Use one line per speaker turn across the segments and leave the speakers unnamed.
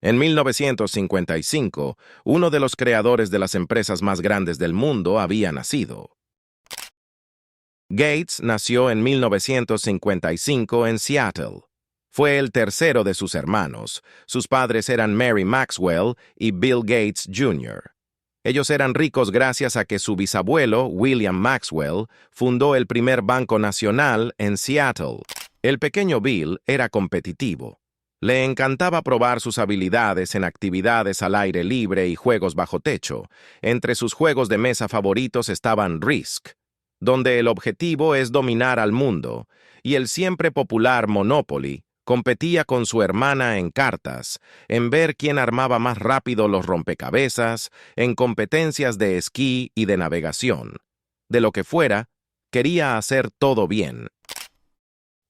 En 1955, uno de los creadores de las empresas más grandes del mundo había nacido. Gates nació en 1955 en Seattle. Fue el tercero de sus hermanos. Sus padres eran Mary Maxwell y Bill Gates Jr. Ellos eran ricos gracias a que su bisabuelo, William Maxwell, fundó el primer banco nacional en Seattle. El pequeño Bill era competitivo. Le encantaba probar sus habilidades en actividades al aire libre y juegos bajo techo. Entre sus juegos de mesa favoritos estaban Risk, donde el objetivo es dominar al mundo, y el siempre popular Monopoly. Competía con su hermana en cartas, en ver quién armaba más rápido los rompecabezas, en competencias de esquí y de navegación. De lo que fuera, quería hacer todo bien.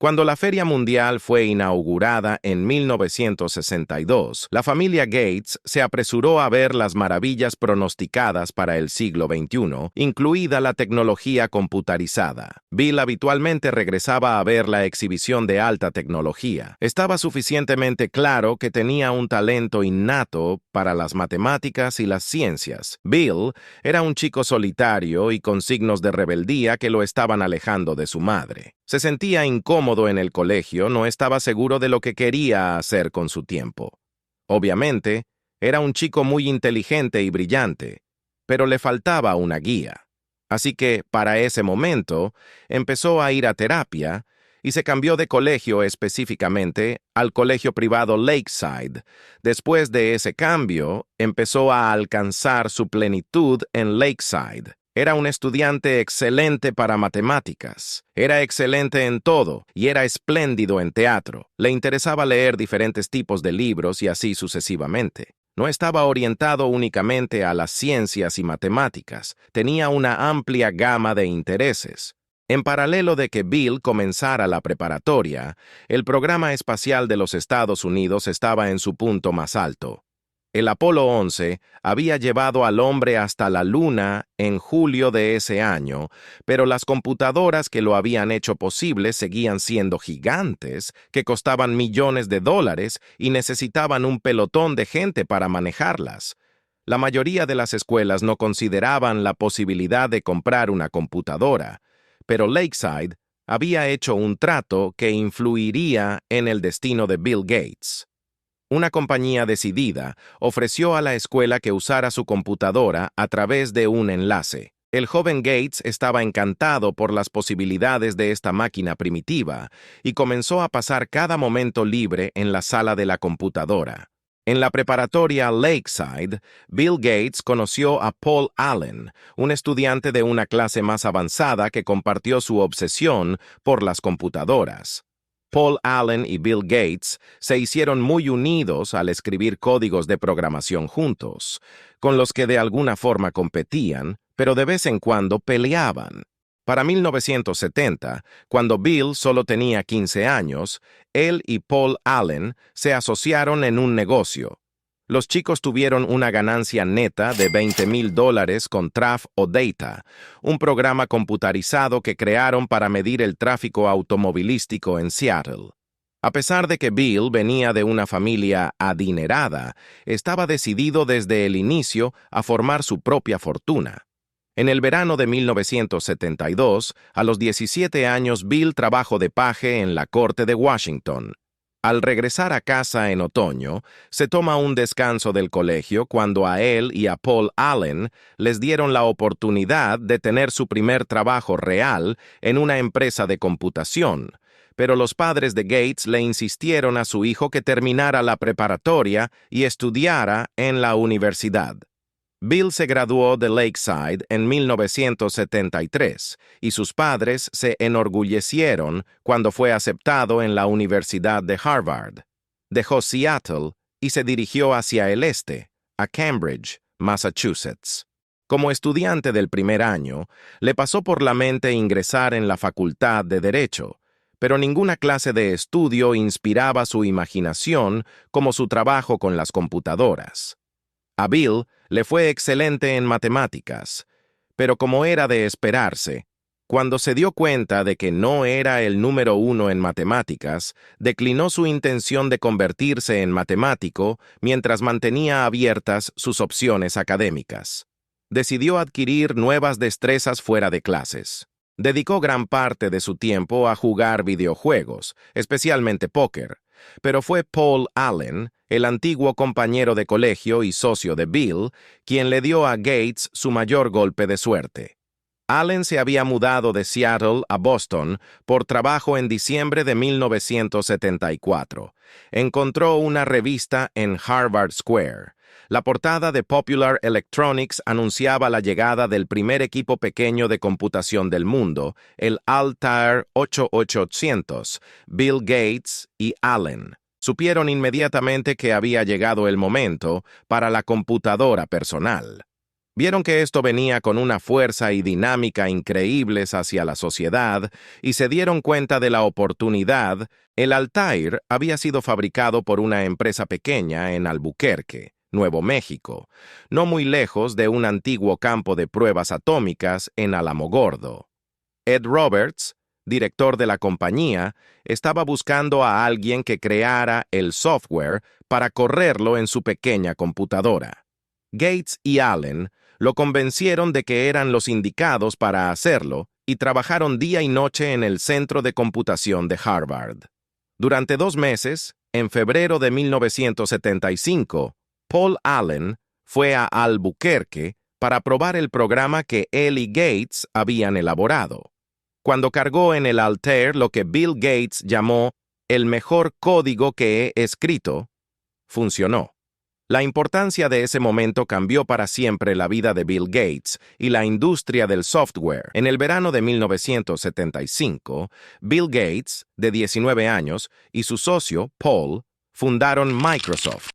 Cuando la Feria Mundial fue inaugurada en 1962, la familia Gates se apresuró a ver las maravillas pronosticadas para el siglo XXI, incluida la tecnología computarizada. Bill habitualmente regresaba a ver la exhibición de alta tecnología. Estaba suficientemente claro que tenía un talento innato para las matemáticas y las ciencias. Bill era un chico solitario y con signos de rebeldía que lo estaban alejando de su madre. Se sentía incómodo en el colegio, no estaba seguro de lo que quería hacer con su tiempo. Obviamente, era un chico muy inteligente y brillante, pero le faltaba una guía. Así que, para ese momento, empezó a ir a terapia y se cambió de colegio específicamente al colegio privado Lakeside. Después de ese cambio, empezó a alcanzar su plenitud en Lakeside. Era un estudiante excelente para matemáticas. Era excelente en todo y era espléndido en teatro. Le interesaba leer diferentes tipos de libros y así sucesivamente. No estaba orientado únicamente a las ciencias y matemáticas. Tenía una amplia gama de intereses. En paralelo de que Bill comenzara la preparatoria, el programa espacial de los Estados Unidos estaba en su punto más alto. El Apolo 11 había llevado al hombre hasta la Luna en julio de ese año, pero las computadoras que lo habían hecho posible seguían siendo gigantes, que costaban millones de dólares y necesitaban un pelotón de gente para manejarlas. La mayoría de las escuelas no consideraban la posibilidad de comprar una computadora, pero Lakeside había hecho un trato que influiría en el destino de Bill Gates. Una compañía decidida ofreció a la escuela que usara su computadora a través de un enlace. El joven Gates estaba encantado por las posibilidades de esta máquina primitiva y comenzó a pasar cada momento libre en la sala de la computadora. En la preparatoria Lakeside, Bill Gates conoció a Paul Allen, un estudiante de una clase más avanzada que compartió su obsesión por las computadoras. Paul Allen y Bill Gates se hicieron muy unidos al escribir códigos de programación juntos, con los que de alguna forma competían, pero de vez en cuando peleaban. Para 1970, cuando Bill solo tenía 15 años, él y Paul Allen se asociaron en un negocio. Los chicos tuvieron una ganancia neta de $20,000 con Traf o Data, un programa computarizado que crearon para medir el tráfico automovilístico en Seattle. A pesar de que Bill venía de una familia adinerada, estaba decidido desde el inicio a formar su propia fortuna. En el verano de 1972, a los 17 años, Bill trabajó de paje en la corte de Washington. Al regresar a casa en otoño, se toma un descanso del colegio cuando a él y a Paul Allen les dieron la oportunidad de tener su primer trabajo real en una empresa de computación, pero los padres de Gates le insistieron a su hijo que terminara la preparatoria y estudiara en la universidad. Bill se graduó de Lakeside en 1973 y sus padres se enorgullecieron cuando fue aceptado en la Universidad de Harvard. Dejó Seattle y se dirigió hacia el este, a Cambridge, Massachusetts. Como estudiante del primer año, le pasó por la mente ingresar en la Facultad de Derecho, pero ninguna clase de estudio inspiraba su imaginación como su trabajo con las computadoras. A Bill le fue excelente en matemáticas, pero como era de esperarse, Cuando se dio cuenta de que no era el número uno en matemáticas, declinó su intención de convertirse en matemático mientras mantenía abiertas sus opciones académicas. Decidió adquirir nuevas destrezas fuera de clases. Dedicó gran parte de su tiempo a jugar videojuegos, especialmente póker, pero fue Paul Allen, el antiguo compañero de colegio y socio de Bill, quien le dio a Gates su mayor golpe de suerte. Allen se había mudado de Seattle a Boston por trabajo en diciembre de 1974. Encontró una revista en Harvard Square. La portada de Popular Electronics anunciaba la llegada del primer equipo pequeño de computación del mundo, el Altair 8800, Bill Gates y Allen. Supieron inmediatamente que había llegado el momento para la computadora personal. Vieron que esto venía con una fuerza y dinámica increíbles hacia la sociedad y se dieron cuenta de la oportunidad. El Altair había sido fabricado por una empresa pequeña en Albuquerque, Nuevo México, no muy lejos de un antiguo campo de pruebas atómicas en Alamogordo. Ed Roberts, director de la compañía, estaba buscando a alguien que creara el software para correrlo en su pequeña computadora. Gates y Allen lo convencieron de que eran los indicados para hacerlo y trabajaron día y noche en el Centro de Computación de Harvard. Durante 2 meses, en febrero de 1975, Paul Allen fue a Albuquerque para probar el programa que él y Gates habían elaborado. Cuando cargó en el Altair lo que Bill Gates llamó el mejor código que he escrito, funcionó. La importancia de ese momento cambió para siempre la vida de Bill Gates y la industria del software. En el verano de 1975, Bill Gates, de 19 años, y su socio, Paul, fundaron Microsoft.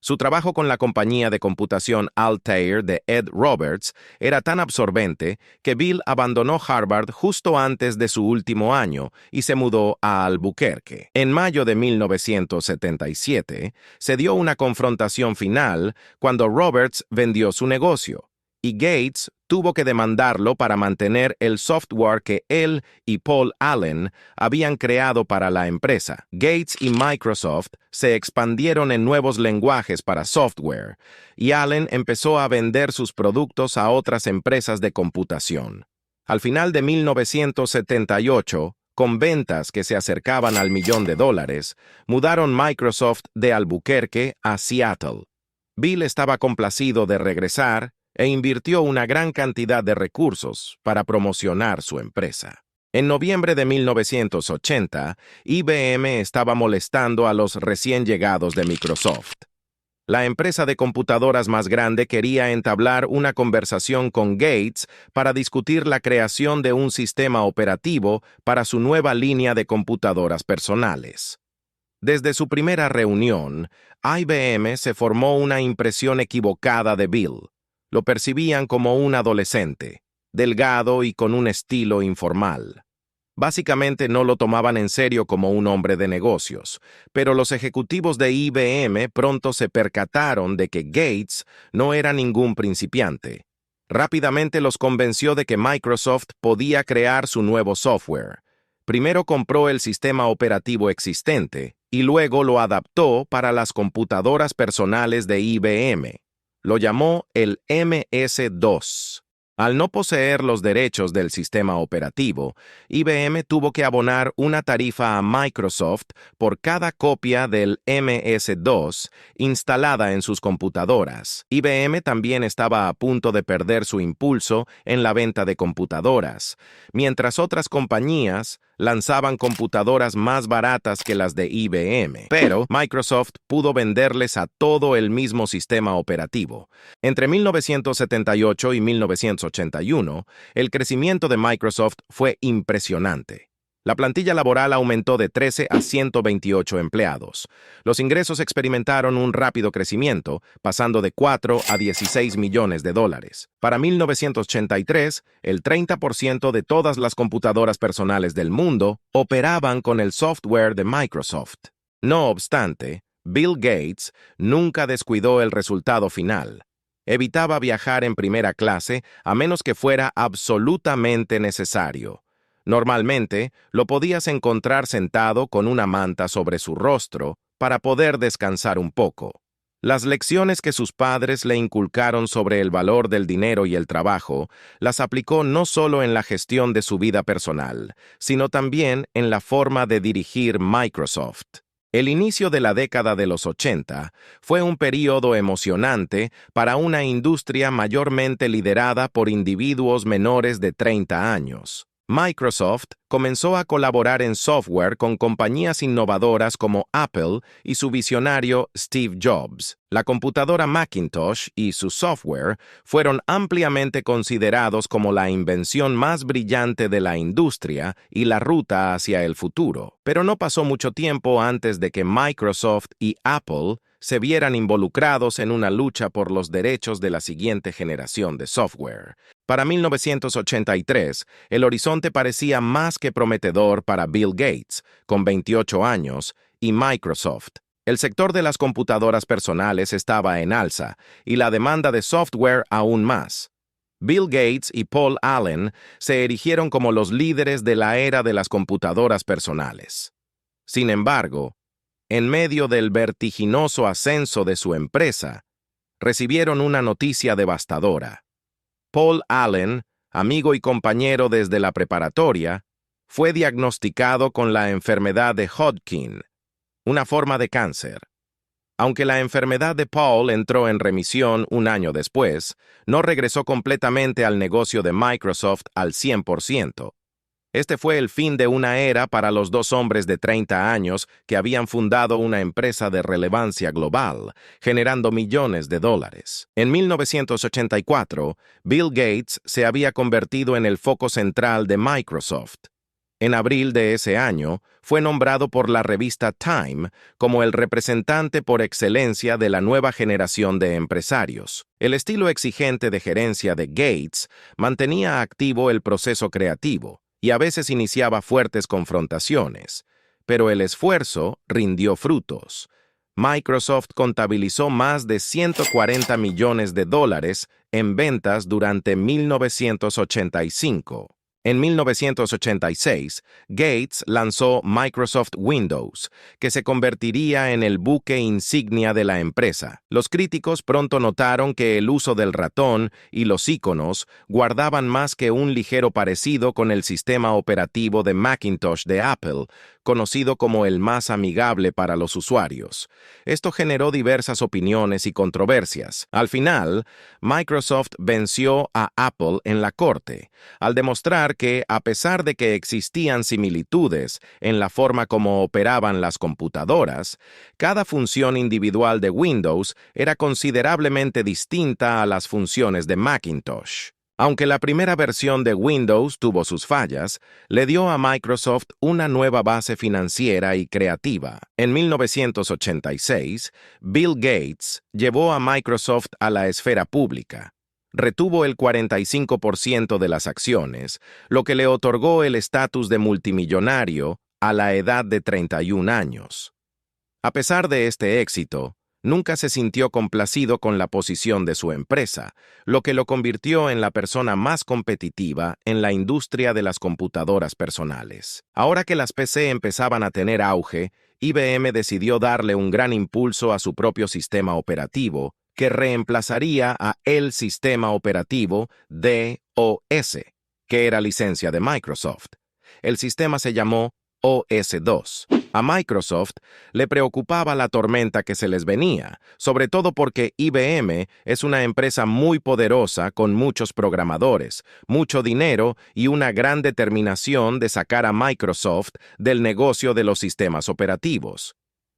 Su trabajo con la compañía de computación Altair de Ed Roberts era tan absorbente que Bill abandonó Harvard justo antes de su último año y se mudó a Albuquerque. En mayo de 1977, se dio una confrontación final cuando Roberts vendió su negocio, y Gates tuvo que demandarlo para mantener el software que él y Paul Allen habían creado para la empresa. Gates y Microsoft se expandieron en nuevos lenguajes para software, y Allen empezó a vender sus productos a otras empresas de computación. Al final de 1978, con ventas que se acercaban al $1.000.000, mudaron Microsoft de Albuquerque a Seattle. Bill estaba complacido de regresar e invirtió una gran cantidad de recursos para promocionar su empresa. En noviembre de 1980, IBM estaba molestando a los recién llegados de Microsoft. La empresa de computadoras más grande quería entablar una conversación con Gates para discutir la creación de un sistema operativo para su nueva línea de computadoras personales. Desde su primera reunión, IBM se formó una impresión equivocada de Bill. Lo percibían como un adolescente, delgado y con un estilo informal. Básicamente no lo tomaban en serio como un hombre de negocios, pero los ejecutivos de IBM pronto se percataron de que Gates no era ningún principiante. Rápidamente los convenció de que Microsoft podía crear su nuevo software. Primero compró el sistema operativo existente y luego lo adaptó para las computadoras personales de IBM. Lo llamó el MS-2. Al no poseer los derechos del sistema operativo, IBM tuvo que abonar una tarifa a Microsoft por cada copia del MS-2 instalada en sus computadoras. IBM también estaba a punto de perder su impulso en la venta de computadoras, mientras otras compañías lanzaban computadoras más baratas que las de IBM, pero Microsoft pudo venderles a todo el mismo sistema operativo. Entre 1978 y 1981, el crecimiento de Microsoft fue impresionante. La plantilla laboral aumentó de 13 a 128 empleados. Los ingresos experimentaron un rápido crecimiento, pasando de 4 a 16 millones de dólares. Para 1983, el 30% de todas las computadoras personales del mundo operaban con el software de Microsoft. No obstante, Bill Gates nunca descuidó el resultado final. Evitaba viajar en primera clase a menos que fuera absolutamente necesario. Normalmente, lo podías encontrar sentado con una manta sobre su rostro para poder descansar un poco. Las lecciones que sus padres le inculcaron sobre el valor del dinero y el trabajo las aplicó no solo en la gestión de su vida personal, sino también en la forma de dirigir Microsoft. El inicio de la década de los 80 fue un período emocionante para una industria mayormente liderada por individuos menores de 30 años. Microsoft comenzó a colaborar en software con compañías innovadoras como Apple y su visionario Steve Jobs. La computadora Macintosh y su software fueron ampliamente considerados como la invención más brillante de la industria y la ruta hacia el futuro. Pero no pasó mucho tiempo antes de que Microsoft y Apple se vieran involucrados en una lucha por los derechos de la siguiente generación de software. Para 1983, el horizonte parecía más que prometedor para Bill Gates, con 28 años, y Microsoft. El sector de las computadoras personales estaba en alza, y la demanda de software aún más. Bill Gates y Paul Allen se erigieron como los líderes de la era de las computadoras personales. Sin embargo, en medio del vertiginoso ascenso de su empresa, recibieron una noticia devastadora. Paul Allen, amigo y compañero desde la preparatoria, fue diagnosticado con la enfermedad de Hodgkin, una forma de cáncer. Aunque la enfermedad de Paul entró en remisión un año después, no regresó completamente al negocio de Microsoft al 100%. Este fue el fin de una era para los dos hombres de 30 años que habían fundado una empresa de relevancia global, generando millones de dólares. En 1984, Bill Gates se había convertido en el foco central de Microsoft. En abril de ese año, fue nombrado por la revista Time como el representante por excelencia de la nueva generación de empresarios. El estilo exigente de gerencia de Gates mantenía activo el proceso creativo, y a veces iniciaba fuertes confrontaciones, pero el esfuerzo rindió frutos. Microsoft contabilizó más de 140 millones de dólares en ventas durante 1985. En 1986, Gates lanzó Microsoft Windows, que se convertiría en el buque insignia de la empresa. Los críticos pronto notaron que el uso del ratón y los iconos guardaban más que un ligero parecido con el sistema operativo de Macintosh de Apple, conocido como el más amigable para los usuarios. Esto generó diversas opiniones y controversias. Al final, Microsoft venció a Apple en la corte, al demostrar que, a pesar de que existían similitudes en la forma como operaban las computadoras, cada función individual de Windows era considerablemente distinta a las funciones de Macintosh. Aunque la primera versión de Windows tuvo sus fallas, le dio a Microsoft una nueva base financiera y creativa. En 1986, Bill Gates llevó a Microsoft a la esfera pública. Retuvo el 45% de las acciones, lo que le otorgó el estatus de multimillonario a la edad de 31 años. A pesar de este éxito, nunca se sintió complacido con la posición de su empresa, lo que lo convirtió en la persona más competitiva en la industria de las computadoras personales. Ahora que las PC empezaban a tener auge, IBM decidió darle un gran impulso a su propio sistema operativo, que reemplazaría a el sistema operativo DOS, que era licencia de Microsoft. El sistema se llamó OS2. A Microsoft le preocupaba la tormenta que se les venía, sobre todo porque IBM es una empresa muy poderosa con muchos programadores, mucho dinero y una gran determinación de sacar a Microsoft del negocio de los sistemas operativos.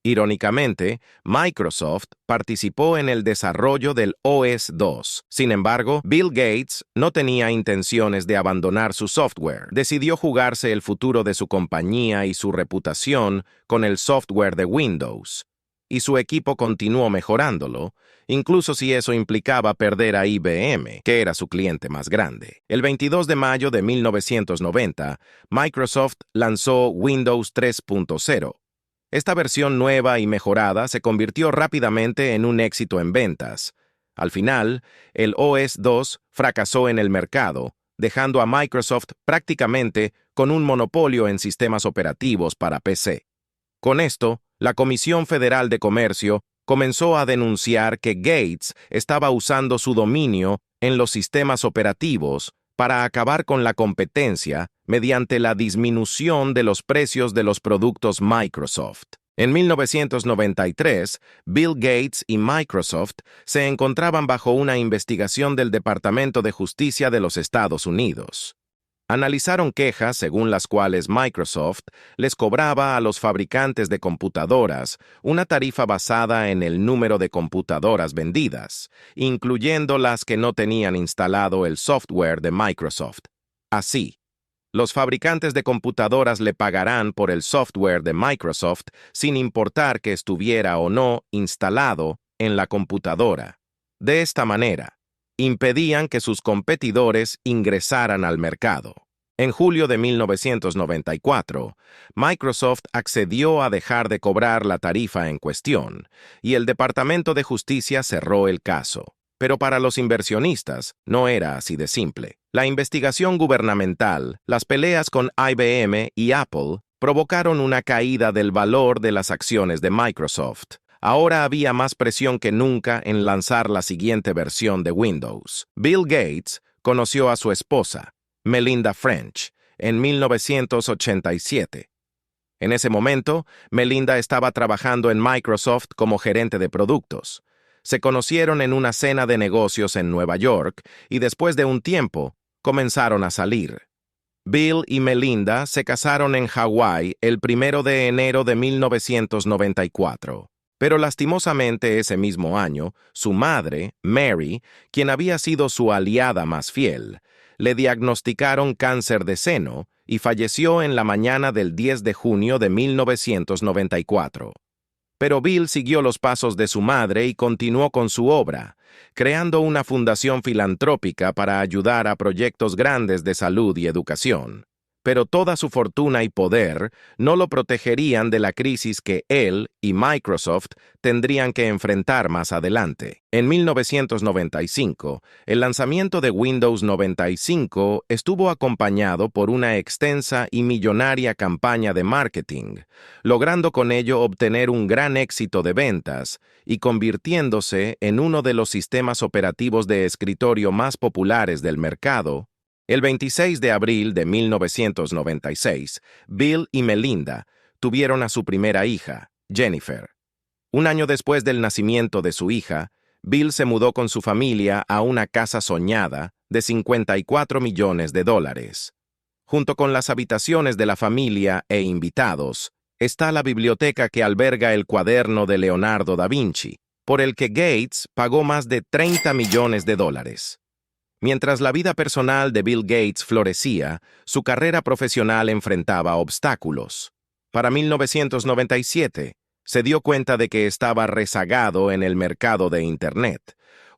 Irónicamente, Microsoft participó en el desarrollo del OS2. Sin embargo, Bill Gates no tenía intenciones de abandonar su software. Decidió jugarse el futuro de su compañía y su reputación con el software de Windows. Y su equipo continuó mejorándolo, incluso si eso implicaba perder a IBM, que era su cliente más grande. El 22 de mayo de 1990, Microsoft lanzó Windows 3.0. Esta versión nueva y mejorada se convirtió rápidamente en un éxito en ventas. Al final, el OS/2 fracasó en el mercado, dejando a Microsoft prácticamente con un monopolio en sistemas operativos para PC. Con esto, la Comisión Federal de Comercio comenzó a denunciar que Gates estaba usando su dominio en los sistemas operativos para acabar con la competencia mediante la disminución de los precios de los productos Microsoft. En 1993, Bill Gates y Microsoft se encontraban bajo una investigación del Departamento de Justicia de los Estados Unidos. Analizaron quejas según las cuales Microsoft les cobraba a los fabricantes de computadoras una tarifa basada en el número de computadoras vendidas, incluyendo las que no tenían instalado el software de Microsoft. Así, los fabricantes de computadoras le pagarán por el software de Microsoft sin importar que estuviera o no instalado en la computadora. De esta manera, impedían que sus competidores ingresaran al mercado. En julio de 1994, Microsoft accedió a dejar de cobrar la tarifa en cuestión, y el Departamento de Justicia cerró el caso. Pero para los inversionistas no era así de simple. La investigación gubernamental, las peleas con IBM y Apple provocaron una caída del valor de las acciones de Microsoft. Ahora había más presión que nunca en lanzar la siguiente versión de Windows. Bill Gates conoció a su esposa, Melinda French, en 1987. En ese momento, Melinda estaba trabajando en Microsoft como gerente de productos. Se conocieron en una cena de negocios en Nueva York y después de un tiempo, comenzaron a salir. Bill y Melinda se casaron en Hawái el 1 de enero de 1994. Pero lastimosamente ese mismo año, su madre, Mary, quien había sido su aliada más fiel, le diagnosticaron cáncer de seno y falleció en la mañana del 10 de junio de 1994. Pero Bill siguió los pasos de su madre y continuó con su obra, creando una fundación filantrópica para ayudar a proyectos grandes de salud y educación. Pero toda su fortuna y poder no lo protegerían de la crisis que él y Microsoft tendrían que enfrentar más adelante. En 1995, el lanzamiento de Windows 95 estuvo acompañado por una extensa y millonaria campaña de marketing, logrando con ello obtener un gran éxito de ventas y convirtiéndose en uno de los sistemas operativos de escritorio más populares del mercado. El 26 de abril de 1996, Bill y Melinda tuvieron a su primera hija, Jennifer. Un año después del nacimiento de su hija, Bill se mudó con su familia a una casa soñada de $54 millones. Junto con las habitaciones de la familia e invitados, está la biblioteca que alberga el cuaderno de Leonardo da Vinci, por el que Gates pagó más de $30 millones. Mientras la vida personal de Bill Gates florecía, su carrera profesional enfrentaba obstáculos. Para 1997, se dio cuenta de que estaba rezagado en el mercado de Internet.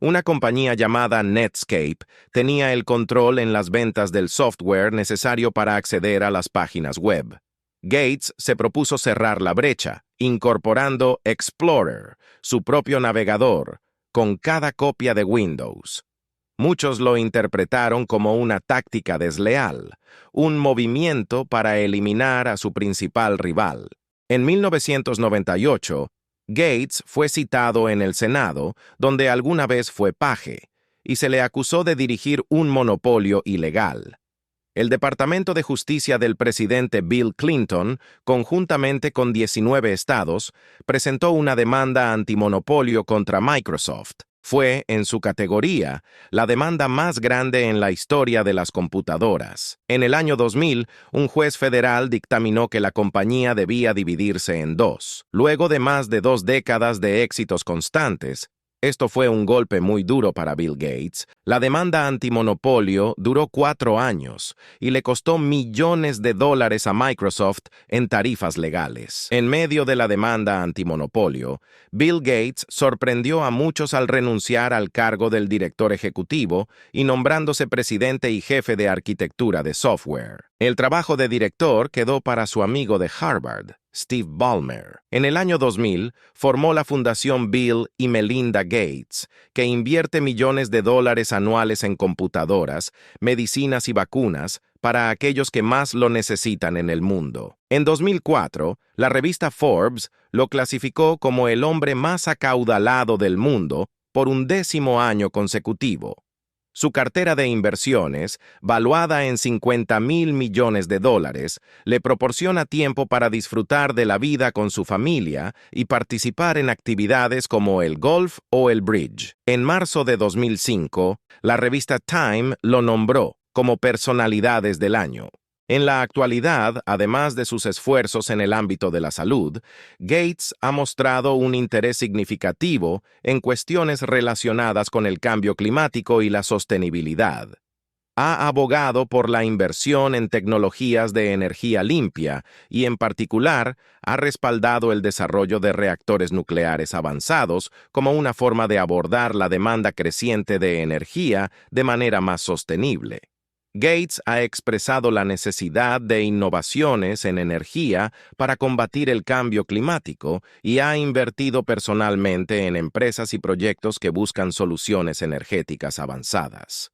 Una compañía llamada Netscape tenía el control en las ventas del software necesario para acceder a las páginas web. Gates se propuso cerrar la brecha, incorporando Explorer, su propio navegador, con cada copia de Windows. Muchos lo interpretaron como una táctica desleal, un movimiento para eliminar a su principal rival. En 1998, Gates fue citado en el Senado, donde alguna vez fue paje, y se le acusó de dirigir un monopolio ilegal. El Departamento de Justicia del presidente Bill Clinton, conjuntamente con 19 estados, presentó una demanda antimonopolio contra Microsoft. Fue, en su categoría, la demanda más grande en la historia de las computadoras. En el año 2000, un juez federal dictaminó que la compañía debía dividirse en dos. Luego de más de 2 décadas de éxitos constantes, esto fue un golpe muy duro para Bill Gates. La demanda antimonopolio duró 4 años y le costó millones de dólares a Microsoft en tarifas legales. En medio de la demanda antimonopolio, Bill Gates sorprendió a muchos al renunciar al cargo del director ejecutivo y nombrándose presidente y jefe de arquitectura de software. El trabajo de director quedó para su amigo de Harvard, Steve Ballmer. En el año 2000, formó la Fundación Bill y Melinda Gates, que invierte millones de dólares anuales en computadoras, medicinas y vacunas para aquellos que más lo necesitan en el mundo. En 2004, la revista Forbes lo clasificó como el hombre más acaudalado del mundo por un 10º año consecutivo. Su cartera de inversiones, valuada en $50,000 millones, le proporciona tiempo para disfrutar de la vida con su familia y participar en actividades como el golf o el bridge. En marzo de 2005, la revista Time lo nombró como Personalidades del Año. En la actualidad, además de sus esfuerzos en el ámbito de la salud, Gates ha mostrado un interés significativo en cuestiones relacionadas con el cambio climático y la sostenibilidad. Ha abogado por la inversión en tecnologías de energía limpia y, en particular, ha respaldado el desarrollo de reactores nucleares avanzados como una forma de abordar la demanda creciente de energía de manera más sostenible. Gates ha expresado la necesidad de innovaciones en energía para combatir el cambio climático y ha invertido personalmente en empresas y proyectos que buscan soluciones energéticas avanzadas.